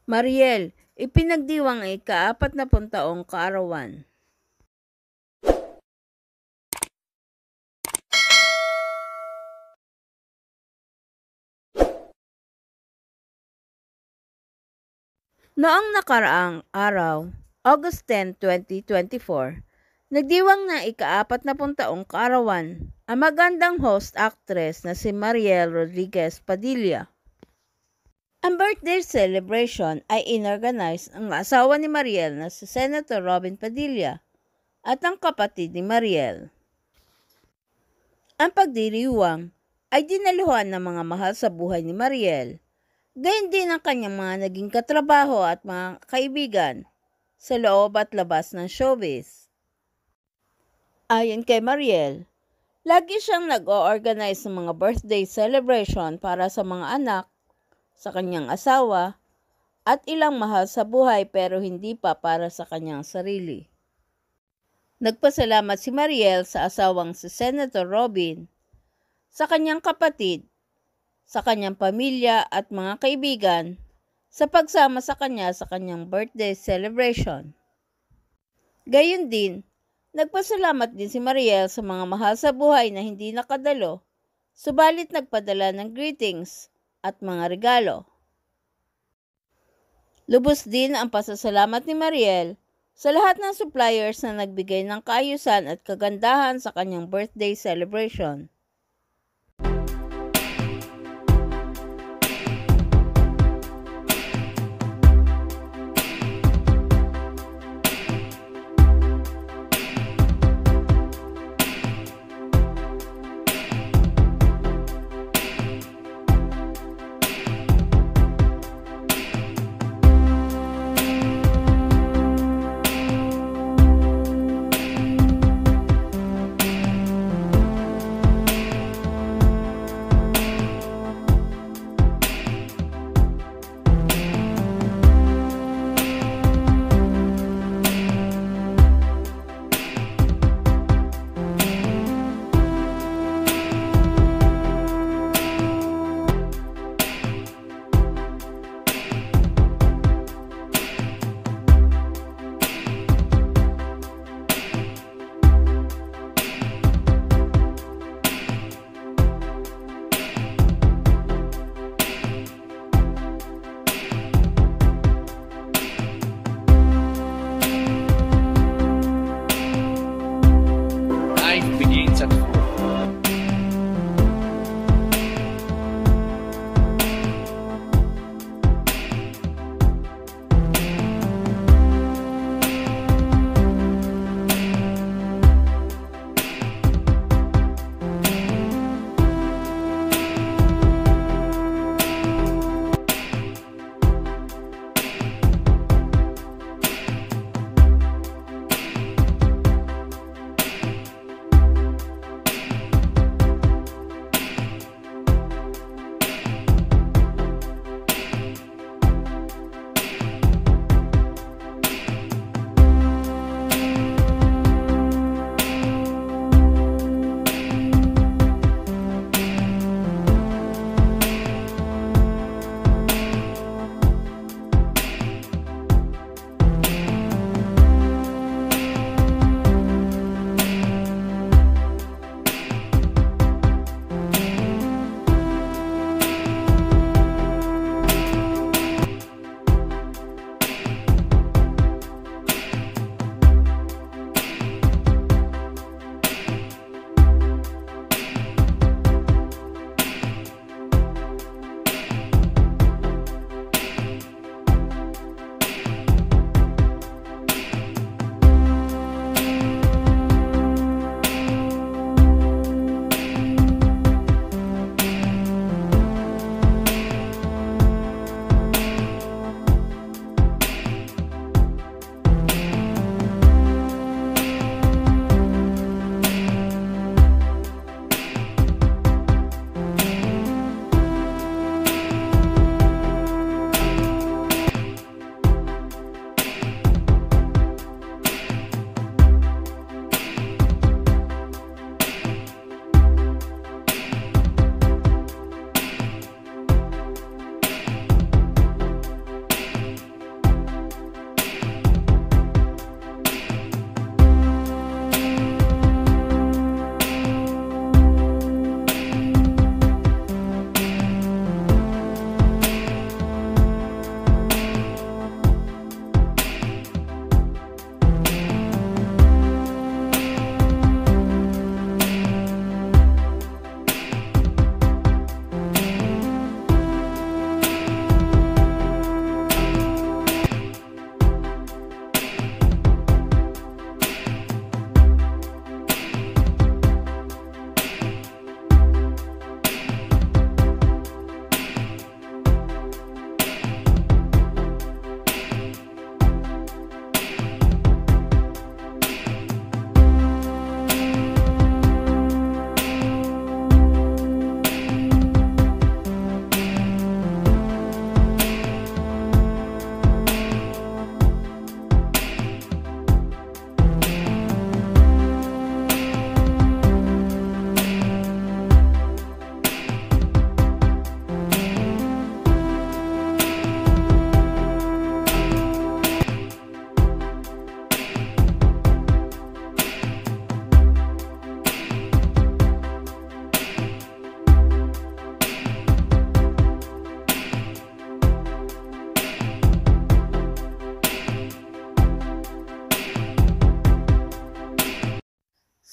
Mariel, ipinagdiwang ay ika-40 kaarawan. Noong nakaraang araw, August 10, 2024, nagdiwang na ika-40 kaarawan ang magandang host actress na si Mariel Rodriguez Padilla. Ang birthday celebration ay inorganize ng asawa ni Mariel na si Senator Robin Padilla at ang kapatid ni Mariel. Ang pagdiriwang ay dinaluhan ng mga mahal sa buhay ni Mariel, gayon din ang kanyang mga naging katrabaho at mga kaibigan sa loob at labas ng showbiz. Ayon kay Mariel, lagi siyang nag-o-organize ng mga birthday celebration para sa mga anak, sa kanyang asawa, at ilang mahal sa buhay pero hindi pa para sa kanyang sarili. Nagpasalamat si Mariel sa asawang si Senator Robin, sa kanyang kapatid, sa kanyang pamilya at mga kaibigan sa pagsama sa kanyang birthday celebration. Gayon din, nagpasalamat din si Mariel sa mga mahal sa buhay na hindi nakadalo, subalit nagpadala ng greetings at mga regalo. Lubos din ang pasasalamat ni Mariel sa lahat ng suppliers na nagbigay ng kaayusan at kagandahan sa kanyang birthday celebration.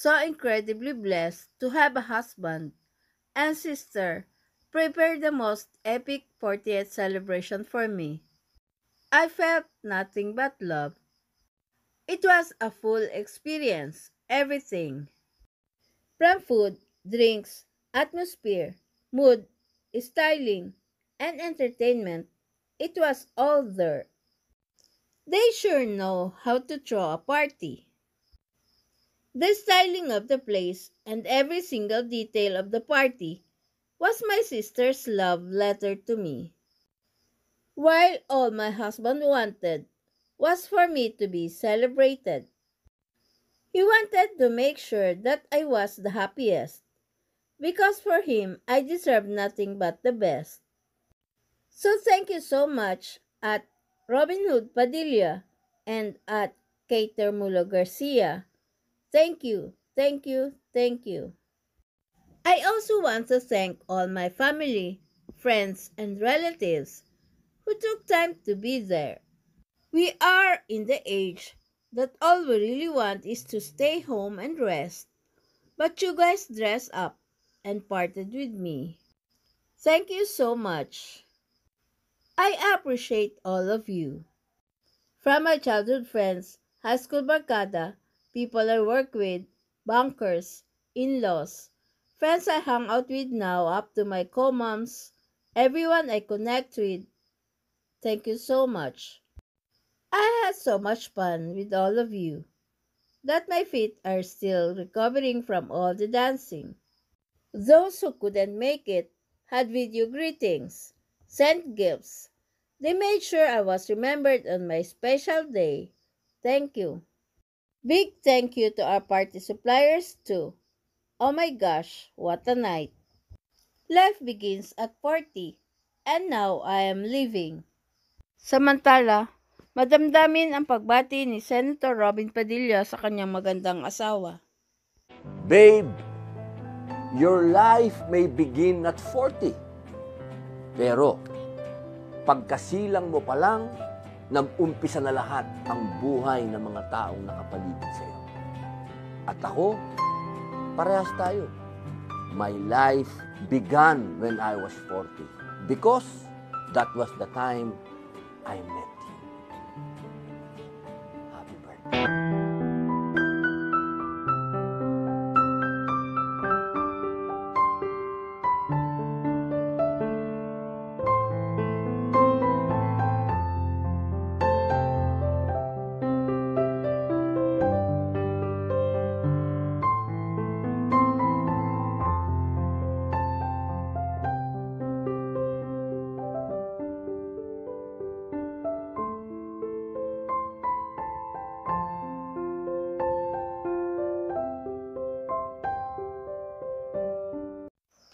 so incredibly blessed to have a husband and sister prepare the most epic 40th celebration for me. I felt nothing but love. It was a full experience, everything. From food, drinks, atmosphere, mood, styling, and entertainment, it was all there. They sure know how to throw a party. The styling of the place and every single detail of the party was my sister's love letter to me. While all my husband wanted was for me to be celebrated. He wanted to make sure that I was the happiest, because for him I deserved nothing but the best. So thank you so much at Robin Hood Padilla and at Cater Mulo Garcia. Thank you, thank you, thank you. I also want to thank all my family, friends, and relatives who took time to be there. We are in the age that all we really want is to stay home and rest, but you guys dressed up and partied with me. Thank you so much. I appreciate all of you. From my childhood friends, high school barkada, people I work with, bankers, in-laws, friends I hang out with now up to my co-moms, everyone I connect with, thank you so much. I had so much fun with all of you that my feet are still recovering from all the dancing. Those who couldn't make it had video greetings, sent gifts. They made sure I was remembered on my special day. Thank you. Big thank you to our party suppliers too. Oh my gosh, what a night. Life begins at 40 and now I am leaving. Samantala, madamdamin ang pagbati ni Senator Robin Padilla sa kanyang magandang asawa. Babe, your life may begin at 40. Pero, pagkasilang mo pa lang, nag-umpisa na lahat ang buhay ng mga taong nakapaligid sa iyo. At ako, parehas tayo. My life began when I was 40 because that was the time I met you. Happy birthday.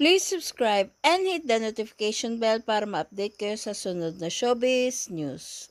Please subscribe and hit the notification bell para ma-update kayo sa sunod na showbiz news.